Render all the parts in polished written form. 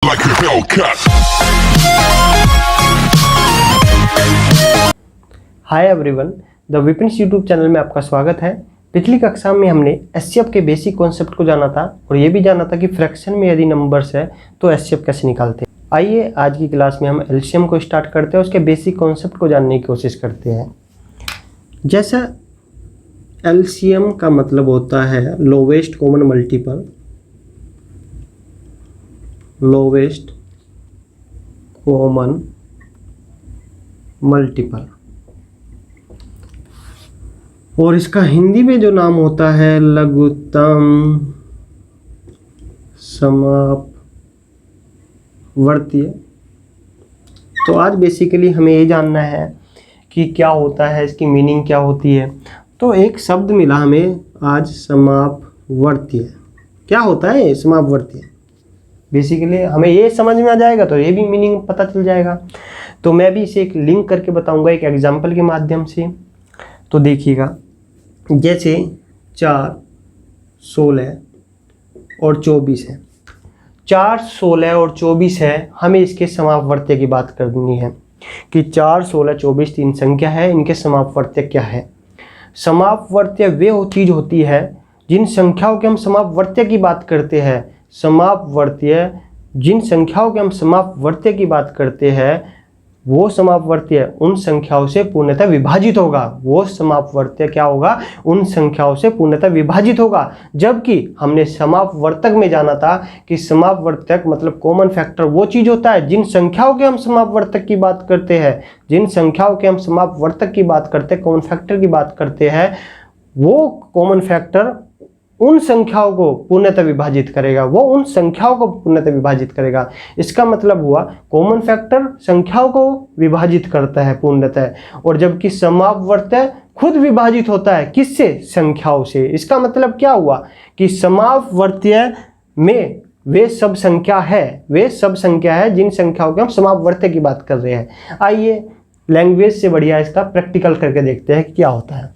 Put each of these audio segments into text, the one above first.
like a Hellcat. Hi everyone, the Vipin's YouTube channel में आपका स्वागत है। पिछली कक्षा में हमने एचसीएफ के बेसिक कॉन्सेप्ट को जाना था और ये भी जाना था कि फ्रैक्शन में यदि नंबर्स है तो एचसीएफ कैसे निकालते हैं। आइए आज की क्लास में हम एलसीएम को स्टार्ट करते हैं, उसके बेसिक कॉन्सेप्ट को जानने की कोशिश करते हैं। जैसा एलसीएम का मतलब होता है lowest common multiple, lowest common multiple, और इसका हिंदी में जो नाम होता है लघुत्तम समापवर्तीय। तो आज बेसिकली हमें ये जानना है कि क्या होता है, इसकी मीनिंग क्या होती है। तो एक शब्द मिला हमें आज, समापवर्तीय। क्या होता है ये समापवर्तीय? बेसिकली हमें ये समझ में आ जाएगा तो ये भी मीनिंग पता चल जाएगा। तो मैं भी इसे एक लिंक करके बताऊंगा एक एग्जांपल के माध्यम से। तो देखिएगा, जैसे 4, 16 और 24 है। 4, 16 और 24 है, हमें इसके समापवर्त्य की बात करनी है कि 4, 16, 24 तीन संख्या है, इनके समापवर्त्य क्या है। समापवर्त्य वे चीज़ होती है जिन संख्याओं के हम समापवर्त्य की बात करते हैं। समापवर्त्य जिन संख्याओं के हम समापवर्त्य की बात करते हैं वो समापवर्त्य उन संख्याओं से पूर्णतः विभाजित होगा। वो समापवर्त्य क्या होगा? उन संख्याओं से पूर्णतः विभाजित होगा। जबकि हमने समापवर्तक में जाना था कि समापवर्तक मतलब कॉमन फैक्टर वो चीज़ होता है जिन संख्याओं के हम समापवर्तक की बात करते हैं, जिन संख्याओं के हम समापवर्तक की बात करते हैं, कॉमन फैक्टर की बात करते हैं, वो कॉमन फैक्टर उन संख्याओं को पूर्णतः विभाजित करेगा, वो उन संख्याओं को पूर्णतः विभाजित करेगा। इसका मतलब हुआ कॉमन फैक्टर संख्याओं को विभाजित करता है पूर्णतः, और जबकि समापवर्त्य खुद विभाजित होता है किससे? संख्याओं से। इसका मतलब क्या हुआ कि समापवर्त्य में वे सब संख्या है जिन संख्याओं के हम समापवर्त्य की बात कर रहे हैं। आइए लैंग्वेज से बढ़िया इसका प्रैक्टिकल करके देखते हैं कि क्या होता है।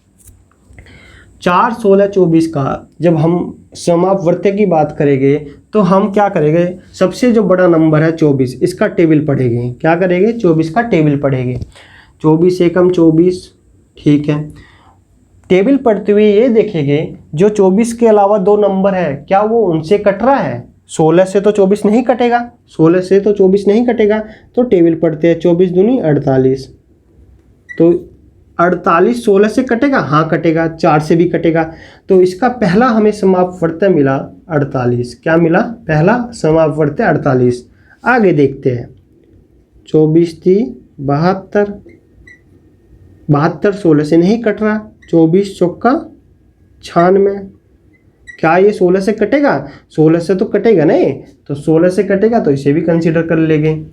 4, 16, 24 का जब हम समापवर्त्य की बात करेंगे तो हम क्या करेंगे? सबसे जो बड़ा नंबर है 24, इसका टेबल पढ़ेंगे। क्या करेंगे? 24 का टेबल पढ़ेंगे। 24 एकम 24, ठीक है। टेबल पढ़ते हुए ये देखेंगे जो 24 के अलावा दो नंबर है, क्या वो उनसे कट रहा है? 16 से तो 24 नहीं कटेगा, 16 से तो 24 नहीं कटेगा। तो टेबल पढ़ते हैं, 24 दूनी 48। तो 48 16 से कटेगा? हाँ कटेगा। 4 से भी कटेगा। तो इसका पहला हमें समापवर्त्य मिला 48। क्या मिला? पहला समापवर्त्य 48। आगे देखते हैं। 24 थी 72, 72 16 से नहीं कट रहा। 24 चौका 96। क्या ये 16 से कटेगा? 16 से तो कटेगा नहीं, तो 16 से कटेगा तो इसे भी कंसीडर कर लेंगे।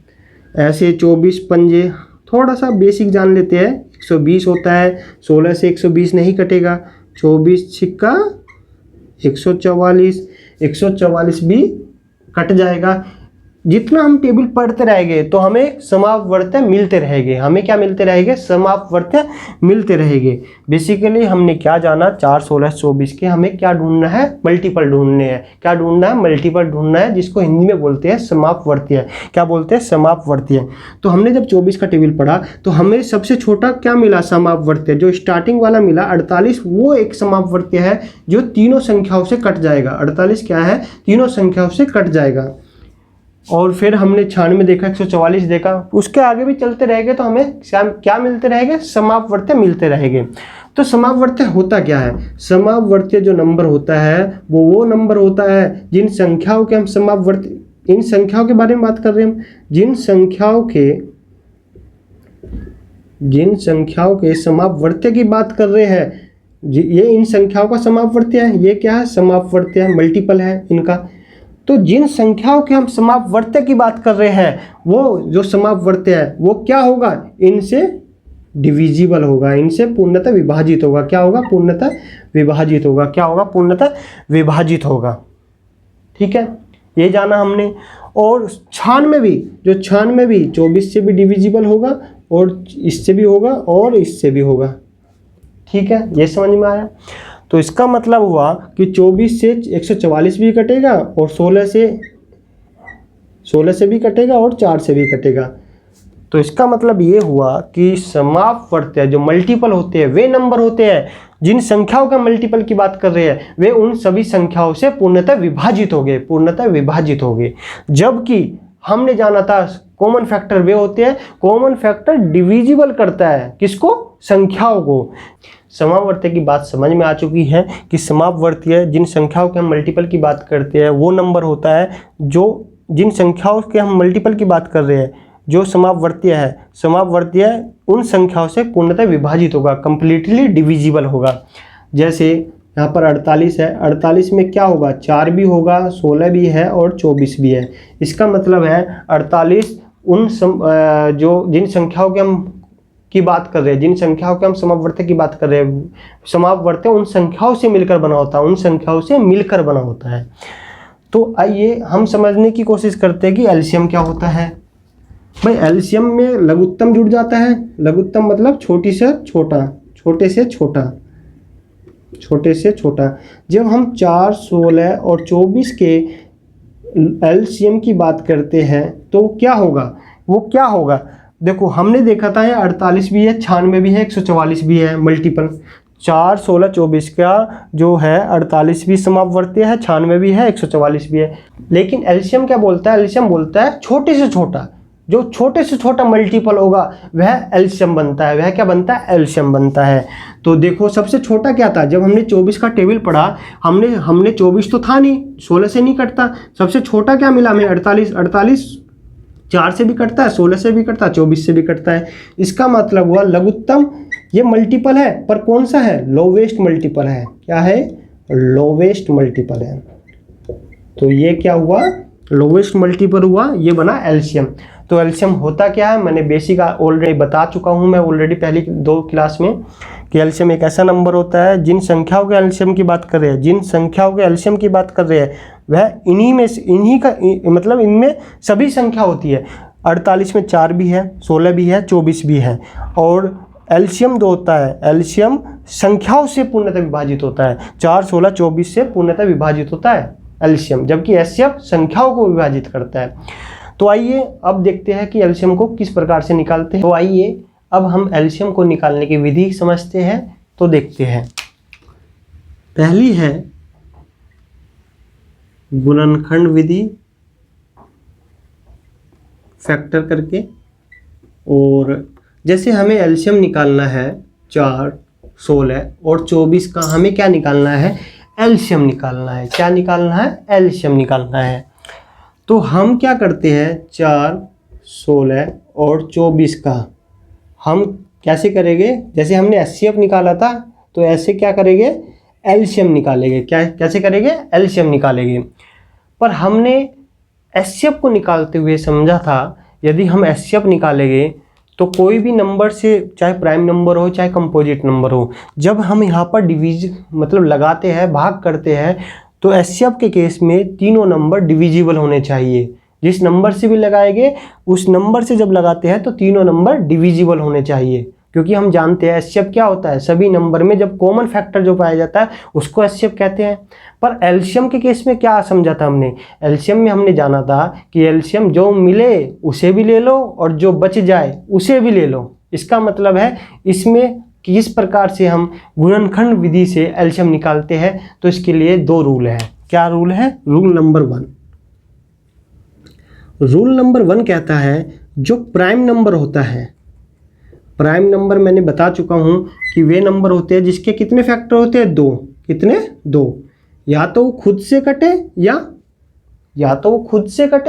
ऐसे 24 पंजे, थोड़ा सा बेसिक जान लेते हैं। 120 होता है, 16 से 120 नहीं कटेगा। 24 छिक्का 144, 144 भी कट जाएगा। जितना हम टेबल पढ़ते रहेंगे तो हमें समापवर्त्य मिलते रहेंगे। हमें क्या मिलते रहेंगे? समापवर्त्य मिलते रहेंगे। बेसिकली हमने क्या जाना? 4, 16, 24 के हमें क्या ढूंढना है? मल्टीपल ढूंढने हैं। क्या ढूंढना है? मल्टीपल ढूंढना है, जिसको हिंदी में बोलते हैं समापवर्त्य। क्या बोलते हैं? समापवर्त्य। तो हमने जब 24 का टेबल पढ़ा तो हमें सबसे छोटा क्या मिला? समापवर्त्य। जो स्टार्टिंग वाला मिला 48, वो एक समापवर्त्य है जो तीनों संख्याओं से कट जाएगा। 48 क्या है? तीनों संख्याओं से कट जाएगा। और फिर हमने 96 देखा, 144 देखा, उसके आगे भी चलते रहेंगे तो हमें क्या मिलते रहेंगे? समापवर्त्य मिलते रहेंगे। तो समापवर्त्य होता क्या है? समापवर्त्य जो नंबर होता है वो नंबर होता है जिन संख्याओं के हम समापवर्त्य, इन संख्याओं के बारे में बात कर रहे हैं हम, जिन संख्याओं के समापवर्त्य की बात कर रहे हैं। ये इन संख्याओं का समापवर्त्य है। ये क्या है? समापवर्त्य है, मल्टीपल है इनका। तो जिन संख्याओं के हम समापवर्त्य की बात कर रहे हैं वो जो समापवर्त्य है वो क्या होगा? इनसे डिविजिबल होगा, इनसे पूर्णतः विभाजित होगा। क्या होगा? पूर्णतः विभाजित होगा। क्या होगा? पूर्णतः विभाजित होगा। ठीक है, ये जाना हमने। और 96 भी, जो 96 भी 24 से भी डिविजिबल होगा और इससे भी होगा और इससे भी होगा। ठीक है, ये समझ में आया। तो इसका मतलब हुआ कि 24 से 144 भी कटेगा और 16 से 16 से भी कटेगा और 4 से भी कटेगा। तो इसका मतलब ये हुआ कि समापवर्त्य जो मल्टीपल होते हैं वे नंबर होते हैं जिन संख्याओं का मल्टीपल की बात कर रहे हैं वे उन सभी संख्याओं से पूर्णतः विभाजित हो गए। जबकि हमने जाना था कॉमन फैक्टर वे होते हैं, कॉमन फैक्टर डिविजिबल करता है किसको, संख्याओं को। समापवर्त्य की बात समझ में आ चुकी है कि समापवर्त्य जिन संख्याओं के हम मल्टीपल की बात करते हैं वो नंबर होता है जो जिन संख्याओं के हम मल्टीपल की बात कर रहे हैं जो समापवर्त्य है, समापवर्त्य उन संख्याओं से पूर्णतः विभाजित होगा, कंप्लीटली डिविजिबल होगा। जैसे यहाँ पर 48 है, 48 में क्या होगा, 4 भी होगा, 16 भी है और 24 भी है। इसका मतलब है 48 जो जिन संख्याओं के हम की बात कर रहे हैं, जिन संख्याओं के हम समापवर्त्य की बात कर रहे हैं, समापवर्त्य उन संख्याओं से मिलकर बना होता है, तो आइए हम समझने की कोशिश करते हैं कि एलसीएम क्या होता है। भाई एलसीएम में लघुत्तम जुड़ जाता है, लघुत्तम मतलब छोटे से छोटा। जब हम 4, 16 और 24 के एलसीएम की बात करते हैं तो क्या होगा, देखो हमने देखा था 48 भी है, 96 भी है, 144 भी है मल्टीपल। 4, 16, 24 का जो है 48 भी समापवर्त्य है, 96 भी है, 144 भी है। लेकिन एलसीएम क्या बोलता है, एलसीएम बोलता है छोटे से छोटा, जो छोटे से छोटा मल्टीपल होगा वह एलसीएम बनता है। वह क्या बनता है, एलसीएम बनता है। तो देखो सबसे छोटा क्या था, जब हमने 24 का टेबल पढ़ा हमने 24 तो था नहीं, 16 से नहीं कटता, सबसे छोटा क्या मिला हमें, 48 4 से भी कटता है, 16 से भी कटता है, 24 से भी कटता है। इसका मतलब हुआ लघुत्तम ये मल्टीपल है, पर कौन सा है, लोवेस्ट मल्टीपल है। क्या है, लोवेस्ट मल्टीपल है। तो ये क्या हुआ, लोवेस्ट मल्टीपल हुआ, ये बना एलसीएम। तो एलसीएम होता क्या है, मैंने बेसिक ऑलरेडी बता चुका हूँ मैं ऑलरेडी पहली 2 क्लास में कि एलसीएम एक ऐसा नंबर होता है जिन संख्याओं के एलसीएम की बात कर रहे हैं, वह इनमें सभी संख्या होती है। 48 में 4 भी है, 16 भी है, 24 भी है। और एलसीएम जो होता है, एलसीएम संख्याओं से पूर्णतः विभाजित होता है। 4, 16, 24 से पूर्णतः विभाजित होता है एलसीएम, जबकि एचसीएफ संख्याओं को विभाजित करता है। तो आइए अब देखते हैं कि एलसीएम को किस प्रकार से निकालते हैं। तो आइए अब हम एलसीएम को निकालने की विधि समझते हैं। तो देखते हैं, पहली है गुणनखंड विधि फैक्टर करके। और जैसे हमें एलसीएम निकालना है 4, 16 और 24 का, हमें क्या निकालना है, एलसीएम निकालना है। क्या निकालना है, एलसीएम निकालना है। तो हम क्या करते हैं, 4, 16 और 24 का हम कैसे करेंगे, जैसे हमने एचसीएफ निकाला था तो ऐसे क्या करेंगे, एलसीएम निकालेंगे। कैसे करेंगे, एलसीएम निकालेंगे। पर हमने एचसीएफ को निकालते हुए समझा था यदि हम एचसीएफ निकालेंगे तो कोई भी नंबर से, चाहे प्राइम नंबर हो चाहे कंपोजिट नंबर हो, जब हम यहाँ पर लगाते हैं, भाग करते हैं, तो एचसीएफ के केस में तीनों नंबर डिविजिबल होने चाहिए। जिस नंबर से भी लगाएंगे उस नंबर से जब लगाते हैं तो तीनों नंबर डिविजिबल होने चाहिए, क्योंकि हम जानते हैं एचसीएफ क्या होता है, सभी नंबर में जब कॉमन फैक्टर जो पाया जाता है उसको एचसीएफ कहते हैं। पर एलसीएम के केस में क्या समझा था हमने, एलसीएम में हमने जाना था कि एलसीएम जो मिले उसे भी ले लो और जो बच जाए उसे भी ले लो। इसका मतलब है इसमें किस प्रकार से हम गुणनखंड विधि से एलसीएम निकालते हैं। तो इसके लिए 2 रूल है। क्या रूल है, रूल नंबर 1। रूल नंबर 1 कहता है जो प्राइम नंबर होता है, प्राइम नंबर मैंने बता चुका हूं कि वे नंबर होते हैं जिसके कितने फैक्टर होते हैं, 2। कितने, 2। या तो वो खुद से कटे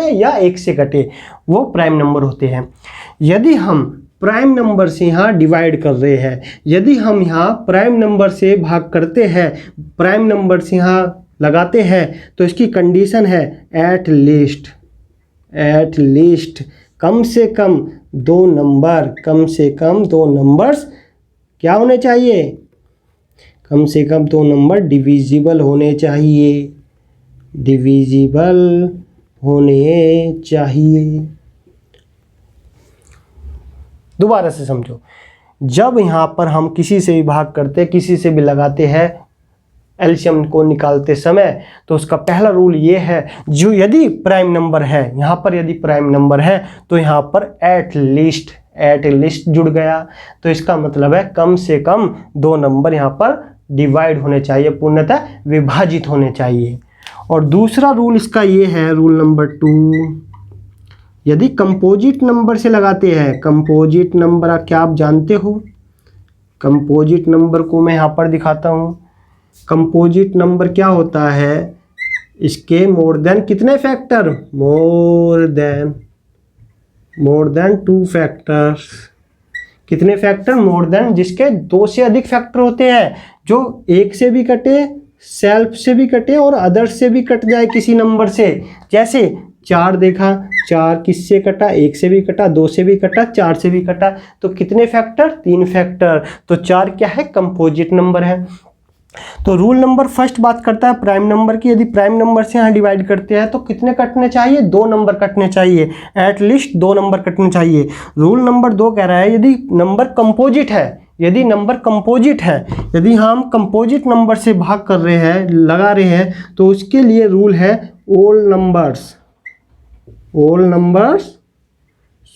या 1 से कटे, वो प्राइम नंबर होते हैं। यदि हम प्राइम नंबर से यहाँ डिवाइड कर रहे हैं, यदि हम यहाँ प्राइम नंबर से भाग करते हैं, प्राइम नंबर से यहाँ लगाते हैं, तो इसकी कंडीशन है एट लीस्ट कम से कम 2 नंबर्स क्या होने चाहिए, कम से कम 2 नंबर डिविजिबल होने चाहिए। दोबारा से समझो, जब यहाँ पर हम किसी से भी भाग करते हैं, किसी से भी लगाते हैं, एलसीएम को निकालते समय, तो उसका पहला रूल ये है, जो यदि प्राइम नंबर है, यहाँ पर यदि प्राइम नंबर है तो यहाँ पर एट लिस्ट जुड़ गया, तो इसका मतलब है कम से कम 2 नंबर यहाँ पर डिवाइड होने चाहिए, पूर्णतः विभाजित होने चाहिए। और दूसरा रूल इसका ये है, रूल नंबर 2, यदि कंपोजिट नंबर से लगाते हैं, कंपोजिट नंबर क्या आप जानते हो? कंपोजिट नंबर को मैं यहाँ पर दिखाता हूँ। कंपोजिट नंबर क्या होता है, इसके मोर देन कितने फैक्टर, मोर देन 2 फैक्टर्स। कितने फैक्टर? मोर देन, जिसके 2 से अधिक फैक्टर होते हैं, जो एक से भी कटे, सेल्फ से भी कटे और अदर्स से भी कट जाए किसी नंबर से। जैसे 4 देखा, 4 किससे कटा? 1 से भी कटा, 2 से भी कटा, 4 से भी कटा, तो कितने फैक्टर? 3 फैक्टर। तो 4 क्या है? कंपोजिट नंबर है। तो रूल नंबर फर्स्ट बात करता है प्राइम नंबर की। यदि प्राइम नंबर से यहाँ डिवाइड करते हैं तो कितने कटने चाहिए? 2 नंबर कटने चाहिए, एटलीस्ट 2 नंबर कटने चाहिए। रूल नंबर 2 कह रहा है यदि नंबर कंपोजिट है, यदि नंबर कंपोजिट है, यदि हम कंपोजिट नंबर से भाग कर रहे हैं, लगा रहे हैं, तो उसके लिए रूल है all numbers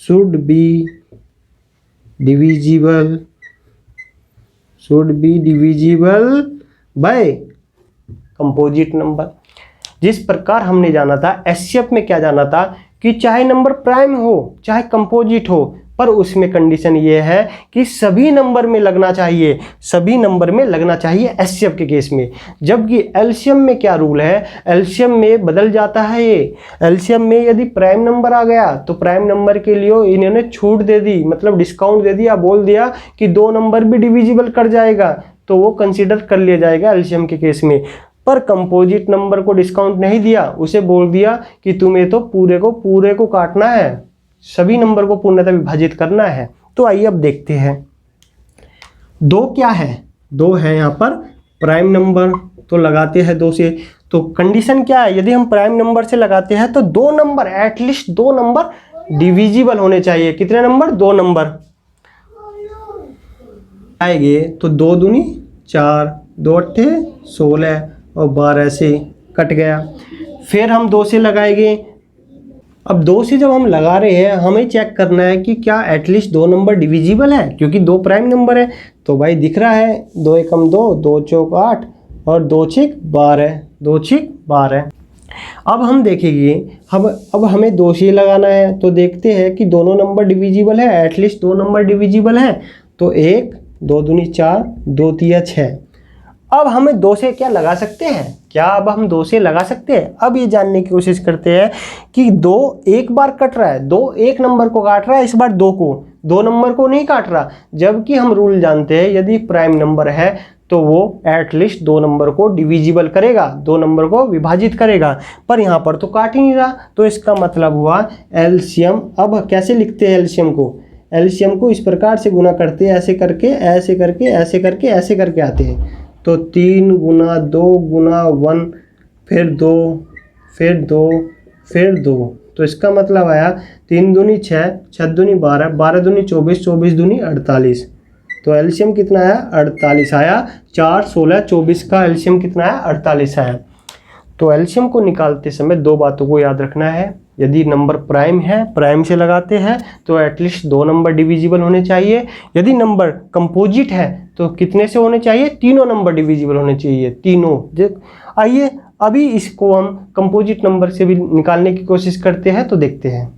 should be divisible by composite number. जिस प्रकार हमने जाना था एचसीएफ में, क्या जाना था कि चाहे नंबर प्राइम हो चाहे कंपोजिट हो, पर उसमें कंडीशन ये है कि सभी नंबर में लगना चाहिए, सभी नंबर में लगना चाहिए एचसीएफ के केस में। जबकि एलसीएम में क्या रूल है? एलसीएम में बदल जाता है ये। एलसीएम में यदि प्राइम नंबर आ गया तो प्राइम नंबर के लिए इन्होंने छूट दे दी, मतलब डिस्काउंट दे दिया, बोल दिया कि 2 नंबर भी डिविजिबल कर जाएगा, तो वो कंसीडर कर लिया जाएगा एलसीएम के केस में। पर कंपोजिट नंबर को डिस्काउंट नहीं दिया, उसे बोल दिया कि तुम्हें तो पूरे को काटना है, सभी नंबर को पूर्णतः विभाजित करना है। तो आइए अब देखते हैं 2 क्या है। 2 है यहाँ पर प्राइम नंबर, तो लगाते हैं 2 से। तो कंडीशन क्या है? यदि हम प्राइम नंबर से लगाते हैं तो 2 नंबर, एटलीस्ट 2 नंबर डिविजिबल होने चाहिए। कितने नंबर? 2 नंबर आएंगे, तो 2 दूनी 4, 2 अट्ठे 16 और 12 से कट गया। फिर हम 2 से लगाएंगे। अब 2 से जब हम लगा रहे हैं, हमें चेक करना है कि क्या एटलीस्ट 2 नंबर डिविजिबल है, क्योंकि 2 प्राइम नंबर है। तो भाई दिख रहा है 2 एकम 2, 2 चौक 8 और 2 छिक 12, 2 छिक 12। अब हम देखेंगे, अब हमें 2 से लगाना है, तो देखते हैं कि दोनों नंबर डिविजिबल है, एटलीस्ट 2 नंबर डिविजिबल है। तो 1, 2 दूनी 4, 2 तिया 6। अब हमें 2 से क्या लगा सकते हैं? क्या अब हम 2 से लगा सकते हैं? अब ये जानने की कोशिश करते हैं कि 2 एक बार कट रहा है, 2 एक नंबर को काट रहा है, इस बार 2 को, 2 नंबर को नहीं काट रहा। जबकि हम रूल जानते हैं यदि प्राइम नंबर है तो वो एटलीस्ट 2 नंबर को डिविजिबल करेगा, 2 नंबर को विभाजित करेगा, पर यहाँ पर तो काट ही नहीं रहा। तो इसका मतलब हुआ एलसीएम। अब कैसे लिखते हैं एलसीएम को? एलसीएम को इस प्रकार से गुना करते हैं, ऐसे करके, ऐसे करके, ऐसे करके, ऐसे करके आते हैं। तो 3 गुना 2 गुना 1, फिर 2, फिर 2, फिर 2। तो इसका मतलब आया 3 दूनी 6, 6 दूनी 12, 12 दूनी 24, 24 दूनी 48। तो एलसीएम कितना आया? 48 आया। 4, 16, 24 का एलसीएम कितना आया? 48 आया। तो एलसीएम को निकालते समय 2 बातों को याद रखना है। यदि नंबर प्राइम है, प्राइम से लगाते हैं तो एटलीस्ट 2 नंबर डिविजिबल होने चाहिए। यदि नंबर कंपोजिट है तो कितने से होने चाहिए? 3 नंबर डिविजिबल होने चाहिए, 3। आइए अभी इसको हम कंपोजिट नंबर से भी निकालने की कोशिश करते हैं, तो देखते हैं।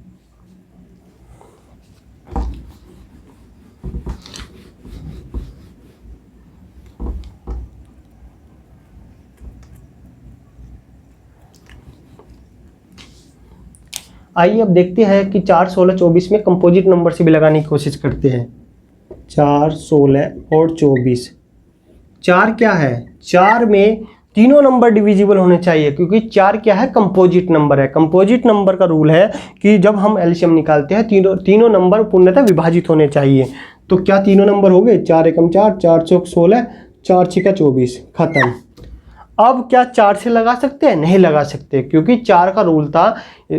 आइए अब देखते हैं कि 4, 16, 24 में कंपोजिट नंबर से भी लगाने की कोशिश करते हैं। 4, 16 और 24। 4 क्या है? 4 में तीनों नंबर डिविजिबल होने चाहिए, क्योंकि 4 क्या है? कंपोजिट नंबर है। कंपोजिट नंबर का रूल है कि जब हम एलसीएम निकालते हैं तीनों नंबर पूर्णतः विभाजित होने चाहिए। तो क्या तीनों नंबर हो गए? 4 एकम 4, 4 चौक 16, 4 छिका 24, खत्म। अब क्या 4 से लगा सकते हैं? नहीं लगा सकते, क्योंकि 4 का रूल था,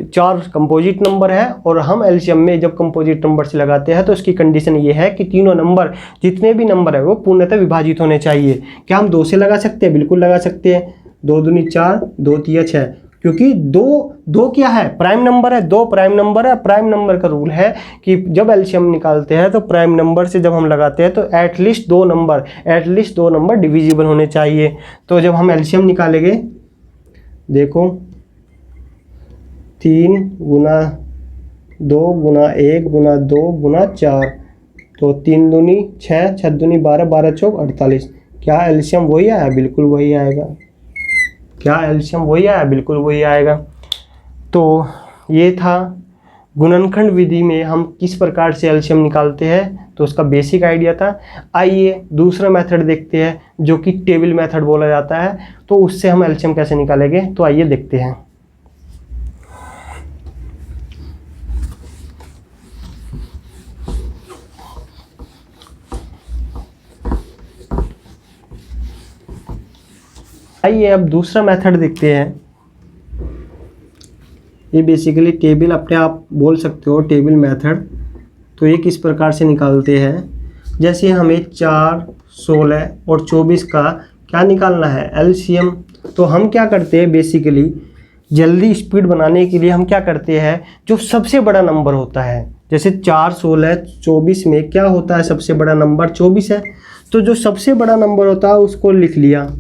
4 कंपोजिट नंबर है और हम एलसीएम में जब कंपोजिट नंबर से लगाते हैं तो इसकी कंडीशन ये है कि तीनों नंबर, जितने भी नंबर है वो पूर्णतः विभाजित होने चाहिए। क्या हम 2 से लगा सकते हैं? बिल्कुल लगा सकते हैं। 2 दूनी 4, 2 तिया 6, क्योंकि दो क्या है? प्राइम नंबर है। 2 प्राइम नंबर है। प्राइम नंबर का रूल है कि जब एलसीएम निकालते हैं तो प्राइम नंबर से जब हम लगाते हैं तो एटलीस्ट 2 नंबर डिविजिबल होने चाहिए। तो जब हम एलसीएम निकालेंगे, देखो 3 गुना 2 गुना 1 गुना 2 गुना 4, तो 3 दूनी 6, 6 दूनी 12, 12 चौक 48। क्या एलसीएम वही आया? बिल्कुल वही आएगा। क्या एलसीएम वही आया? बिल्कुल वही आएगा। तो ये था गुणनखंड विधि में हम किस प्रकार से एलसीएम निकालते हैं, तो उसका बेसिक आइडिया था। आइए दूसरा मेथड देखते हैं जो कि टेबल मेथड बोला जाता है। तो उससे हम एलसीएम कैसे निकालेंगे, तो आइए देखते हैं। आइए अब दूसरा मेथड देखते हैं। ये बेसिकली टेबल, अपने आप बोल सकते हो टेबल मेथड। तो ये किस प्रकार से निकालते हैं, जैसे हमें 4, 16 और 24 का क्या निकालना है? एलसीएम। तो हम क्या करते हैं, बेसिकली जल्दी स्पीड बनाने के लिए हम क्या करते हैं, जो सबसे बड़ा नंबर होता है, जैसे 4, 16, 24 में क्या होता है? सबसे बड़ा नंबर 24 है। तो जो सबसे बड़ा नंबर होता है उसको लिख लिया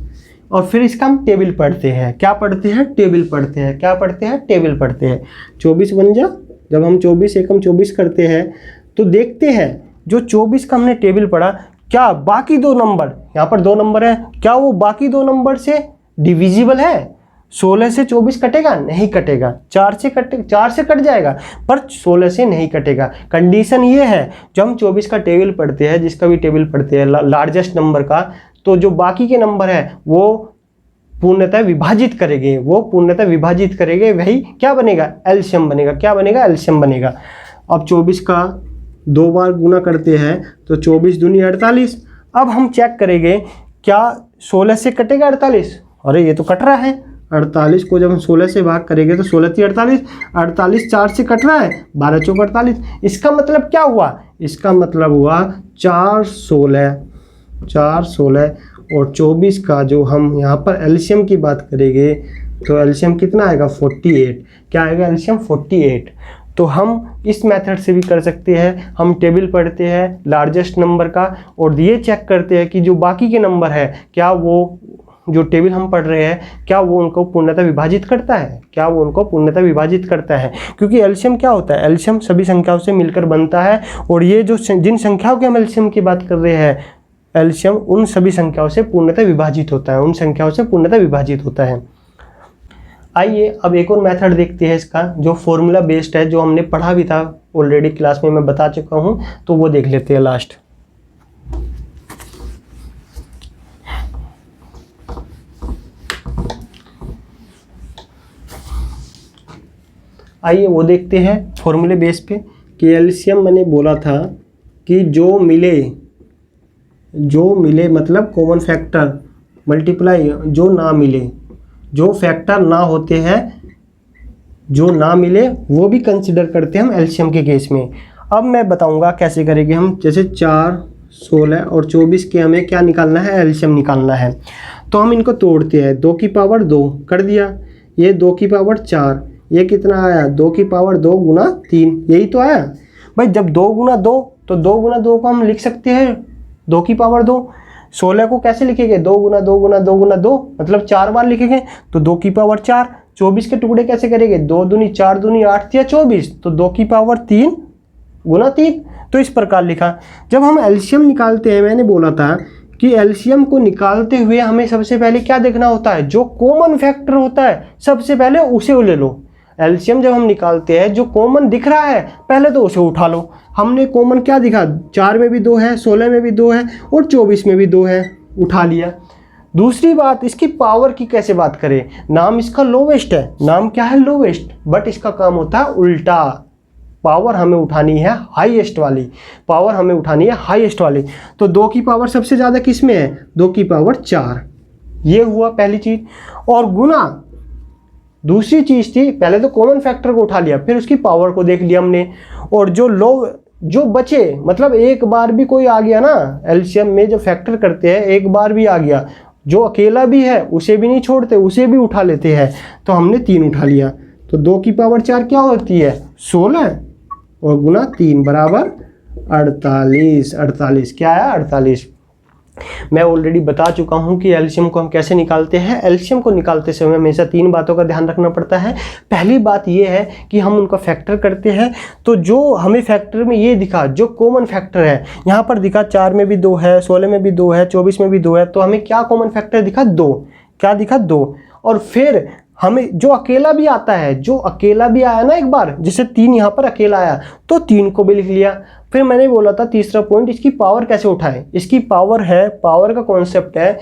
और फिर इसका हम टेबल पढ़ते हैं। क्या पढ़ते हैं? टेबल पढ़ते हैं। क्या पढ़ते हैं? टेबल पढ़ते हैं। 24 बन जा, जब हम 24 एकम 24 करते हैं तो देखते हैं जो 24 का हमने टेबल पढ़ा, क्या बाकी 2 नंबर, यहाँ पर 2 नंबर है, क्या वो बाकी 2 नंबर से डिविजिबल है? 16 से 24 कटेगा? नहीं कटेगा। 4 से कट जाएगा, पर 16 से नहीं कटेगा। कंडीशन ये है, जब हम 24 का टेबल पढ़ते हैं, जिसका भी टेबल पढ़ते हैं लार्जेस्ट नंबर का, तो जो बाकी के नंबर है वो पूर्णतः विभाजित करेंगे, वही क्या बनेगा? एलसीएम बनेगा। क्या बनेगा? एलसीएम बनेगा। अब 24 का 2 बार गुना करते हैं तो 24 दूनी 48। अब हम चेक करेंगे क्या 16 से कटेगा 48? अरे ये तो कट रहा है। 48 को जब हम 16 से भाग करेंगे तो 16 × 48, 48 4 से कट रहा है, 12 चौक 48। इसका मतलब क्या हुआ? इसका मतलब हुआ 4, 16 और 24 का जो हम यहाँ पर एलसीएम की बात करेंगे तो एलसीएम कितना आएगा? 48। क्या आएगा? एलसीएम 48। तो हम इस मेथड से भी कर सकते हैं। हम टेबल पढ़ते हैं लार्जेस्ट नंबर का और ये चेक करते हैं कि जो बाकी के नंबर है, क्या वो जो टेबल हम पढ़ रहे हैं, क्या वो उनको पूर्णतः विभाजित करता है? क्योंकि एलसीएम क्या होता है? एलसीएम सभी संख्याओं से मिलकर बनता है और ये जो जिन संख्याओं के हम एलसीएम की बात कर रहे हैं, एलसीएम उन सभी संख्याओं से पूर्णतः विभाजित होता है। आइए अब एक और मेथड देखते हैं इसका, जो फॉर्मूला बेस्ड है, जो हमने पढ़ा भी था ऑलरेडी क्लास में, मैं बता चुका हूं, तो वो देख लेते हैं लास्ट। आइए वो देखते हैं फॉर्मूले बेस पे कि एलसीएम मैंने बोला था कि जो मिले मतलब कॉमन फैक्टर मल्टीप्लाई, जो फैक्टर ना होते हैं, जो ना मिले वो भी कंसिडर करते हैं हम एलसीएम के केस में। अब मैं बताऊंगा कैसे करेंगे हम। जैसे 4, 16 और 24 के हमें क्या निकालना है? एलसीएम निकालना है। तो हम इनको तोड़ते हैं। 2 की पावर 2 कर दिया, ये 2 की पावर 4, ये कितना आया? 2 की पावर 2 गुना 3, यही तो आया भाई। जब 2 गुना 2, तो 2 गुना 2 को हम लिख सकते हैं 2 की पावर 2। 16 को कैसे लिखेंगे? 2 गुना 2 गुना 2 गुना 2, मतलब 4 बार लिखेंगे, तो 2 की पावर 4। 24 के टुकड़े कैसे करेंगे? 2 दूनी 4 दूनी 8 या 24, तो 2 की पावर 3 गुना 3। तो इस प्रकार लिखा। जब हम एलसीएम निकालते हैं, मैंने बोला था कि एलसीएम को निकालते हुए हमें सबसे पहले क्या देखना होता है? जो कॉमन फैक्टर होता है सबसे पहले उसे ले लो। एलसीएम जब हम निकालते हैं, जो कॉमन दिख रहा है पहले तो उसे उठा लो। हमने कॉमन क्या दिखा? 4 में भी 2 है, 16 में भी 2 है और 24 में भी 2 है, उठा लिया। दूसरी बात, इसकी पावर की कैसे बात करें? नाम इसका लोवेस्ट है। नाम क्या है? लोवेस्ट। बट इसका काम होता है उल्टा। पावर हमें उठानी है हाईएस्ट वाली। तो 2 की पावर सबसे ज़्यादा किस में है? 2 की पावर 4। ये हुआ पहली चीज। और गुना दूसरी चीज थी, पहले तो कॉमन फैक्टर को उठा लिया, फिर उसकी पावर को देख लिया हमने, और जो बचे मतलब एक बार भी कोई आ गया ना, एलसीएम में जो फैक्टर करते हैं एक बार भी आ गया, जो अकेला भी है उसे भी नहीं छोड़ते, उसे भी उठा लेते हैं। तो हमने 3 उठा लिया, तो 2 की पावर 4 क्या होती है 16, और गुना 3 बराबर 48। 48 क्या आया 48। मैं ऑलरेडी बता चुका हूं कि एलसीएम को हम कैसे निकालते हैं। एलसीएम को निकालते समय हमेशा 3 बातों का ध्यान रखना पड़ता है। पहली बात यह है कि हम उनका फैक्टर करते हैं, तो जो हमें फैक्टर में ये दिखा, जो कॉमन फैक्टर है यहाँ पर दिखा, 4 में भी 2 है, 16 में भी 2 है, 24 में भी 2 है, तो हमें क्या कॉमन फैक्टर दिखा 2। क्या दिखा 2। और फिर हमें जो अकेला भी आता है, जो अकेला भी आया ना एक बार, जैसे 3 यहाँ पर अकेला आया तो 3 को भी लिख लिया। फिर मैंने बोला था तीसरा पॉइंट, इसकी पावर कैसे उठाएं। इसकी पावर है, पावर का कॉन्सेप्ट है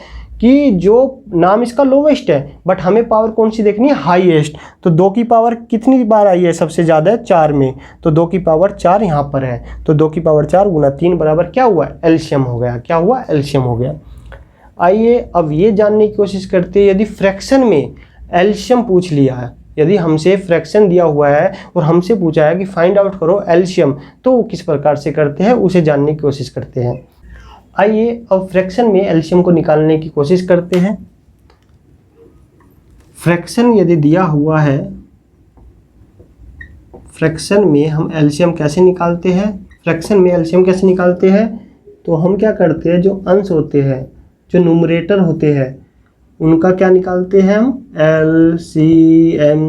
कि जो नाम इसका लोवेस्ट है बट हमें पावर कौन सी देखनी है हाईएस्ट। तो 2 की पावर कितनी बार आई है सबसे ज़्यादा है 4 में, तो 2 की पावर 4 यहाँ पर है, तो 2 की पावर 4 गुना 3 बराबर क्या हुआ एलसीएम हो गया। क्या हुआ एलसीएम हो गया। आइए अब ये जानने की कोशिश करते हैं, यदि फ्रैक्शन में एलसीएम पूछ लिया है, यदि हमसे फ्रैक्शन दिया हुआ है और हमसे पूछा है कि फाइंड आउट करो एलसीएम, तो वो किस प्रकार से करते हैं उसे जानने की कोशिश करते हैं। आइए अब फ्रैक्शन में एलसीएम को निकालने की कोशिश करते हैं। फ्रैक्शन यदि दिया हुआ है, फ्रैक्शन में हम एलसीएम कैसे निकालते हैं। फ्रैक्शन में एलसीएम कैसे निकालते हैं, तो हम क्या करते हैं, जो अंश होते हैं, जो न्यूमरेटर होते हैं, उनका क्या निकालते हैं हम एलसीएम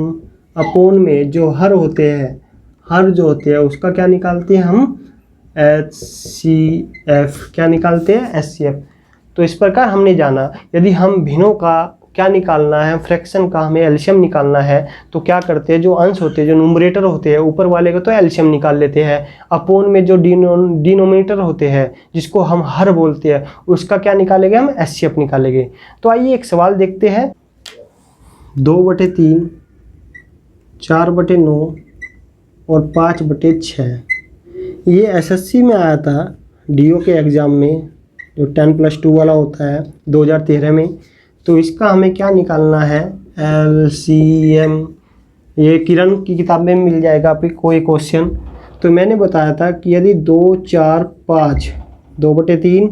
अपोन में जो हर होते हैं, हर जो होते हैं उसका क्या निकालते हैं हम एचसीएफ। क्या निकालते हैं एचसीएफ। तो इस प्रकार हमने जाना, यदि हम भिन्नों का क्या निकालना है, फ्रैक्शन का हमें एलसीएम निकालना है, तो क्या करते हैं, जो अंश होते हैं, जो न्यूमरेटर होते हैं ऊपर वाले का तो एलसीएम निकाल लेते हैं, अपोन में जो डिनोमिनेटर होते हैं जिसको हम हर बोलते हैं उसका क्या निकालेंगे हम एचसीएफ निकालेंगे। तो आइए एक सवाल देखते हैं। 2/3, 4/9 और 5/6 ये एसएससी में आया था, डीओ के एग्ज़ाम में, जो 10+2 वाला होता है 2013 में। तो इसका हमें क्या निकालना है एलसीएम। ये किरण की किताब में मिल जाएगा आपकी कोई क्वेश्चन। तो मैंने बताया था कि यदि 2, 4, 5, 2/3,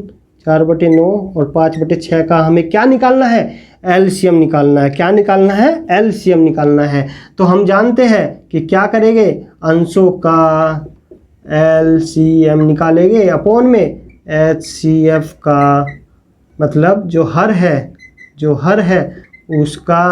4/9 और 5/6 का हमें क्या निकालना है एलसीएम निकालना है। क्या निकालना है एलसीएम निकालना है। तो हम जानते हैं कि क्या करेंगे, अंशों का एलसीएम निकालेंगे अपोन में एचसीएफ का, मतलब जो हर है, जो हर है उसका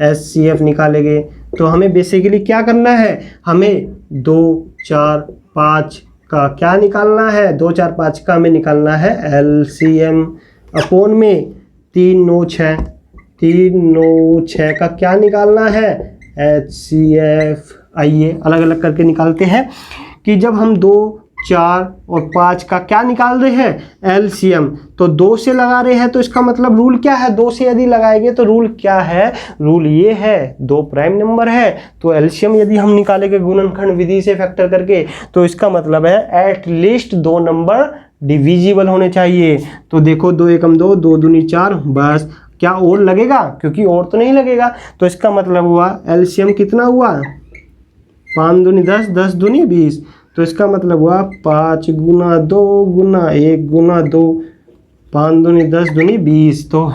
एचसीएफ निकालेंगे। तो हमें बेसिकली क्या करना है, हमें 2, 4, 5 का क्या निकालना है, 2, 4, 5 का हमें निकालना है एलसीएम अपोन में 3, 9, 6, 3, 9, 6 का क्या निकालना है एचसीएफ। आइए अलग अलग करके निकालते हैं कि जब हम 2, 4 और 5 का क्या निकाल रहे हैं एलसीएम, तो 2 से लगा रहे हैं, तो इसका मतलब रूल क्या है, 2 से यदि लगाएंगे तो रूल क्या है, रूल ये है 2 प्राइम नंबर है, तो एलसीएम यदि हम निकालेंगे गुणनखंड विधि से फैक्टर करके, तो इसका मतलब है एटलीस्ट 2 नंबर डिविजिबल होने चाहिए। तो देखो 2 एकम 2, 2 दूनी 4, बस क्या और लगेगा, क्योंकि और तो नहीं लगेगा। तो इसका मतलब हुआ एलसीएम कितना हुआ 5 दूनी 10, 10 दूनी 20। तो इसका मतलब हुआ 5 गुना 2 गुना 1 गुना 2, 5 दूनी 10 दूनी 20। तो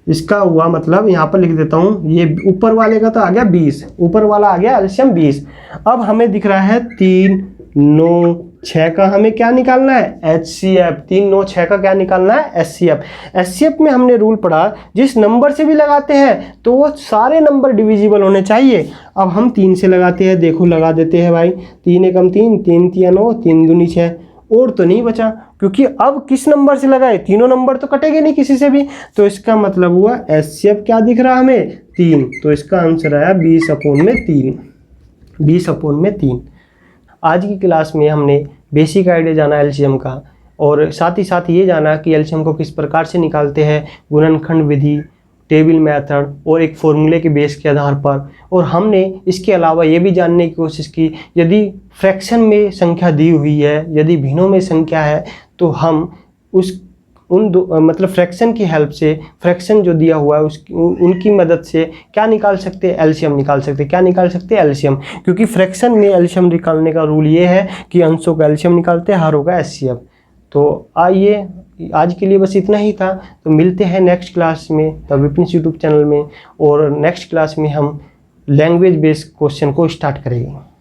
इसका हुआ मतलब यहाँ पर लिख देता हूँ, ये ऊपर वाले का तो आ गया 20, ऊपर वाला आ गया एलसीएम 20। अब हमें दिख रहा है 3, 9, 6 का हमें क्या निकालना है एचसीएफ। 3, 9, 6 का क्या निकालना है एचसीएफ। एचसीएफ में हमने रूल पढ़ा, जिस नंबर से भी लगाते हैं तो वो सारे नंबर डिविजिबल होने चाहिए। अब हम 3 से लगाते हैं, देखो लगा देते हैं भाई, 3 एकम 3, 3 तिया 9, 3 दूनी 6, और तो नहीं बचा, क्योंकि अब किस नंबर से लगाए, तीनों नंबर तो कटेंगे नहीं किसी से भी। तो इसका मतलब हुआ एचसीएफ क्या दिख रहा हमें 3, तो इसका आंसर आया 20/3, 20/3। आज की क्लास में हमने बेसिक आइडिया जाना एलसीएम का, और साथ ही साथ ये जाना कि एलसीएम को किस प्रकार से निकालते हैं, गुणनखंड विधि, टेबल मेथड और एक फॉर्मूले के बेस के आधार पर। और हमने इसके अलावा ये भी जानने की कोशिश की, यदि फ्रैक्शन में संख्या दी हुई है, यदि भिन्नों में संख्या है, तो हम उस उन दो मतलब फ्रैक्शन की हेल्प से, फ्रैक्शन जो दिया हुआ है उसकी उनकी मदद से क्या निकाल सकते हैं, एलसीएम निकाल सकते हैं। क्या निकाल सकते हैं, एलसीएम, क्योंकि फ्रैक्शन में एलसीएम निकालने का रूल ये है कि अंशों का एलसीएम निकालते हैं, हरों का एचसीएफ। तो आइए आज के लिए बस इतना ही था। तो मिलते हैं नेक्स्ट क्लास में द विपिन्स यूट्यूब चैनल में, और नेक्स्ट क्लास में हम लैंग्वेज बेस्ड क्वेश्चन को स्टार्ट करेंगे।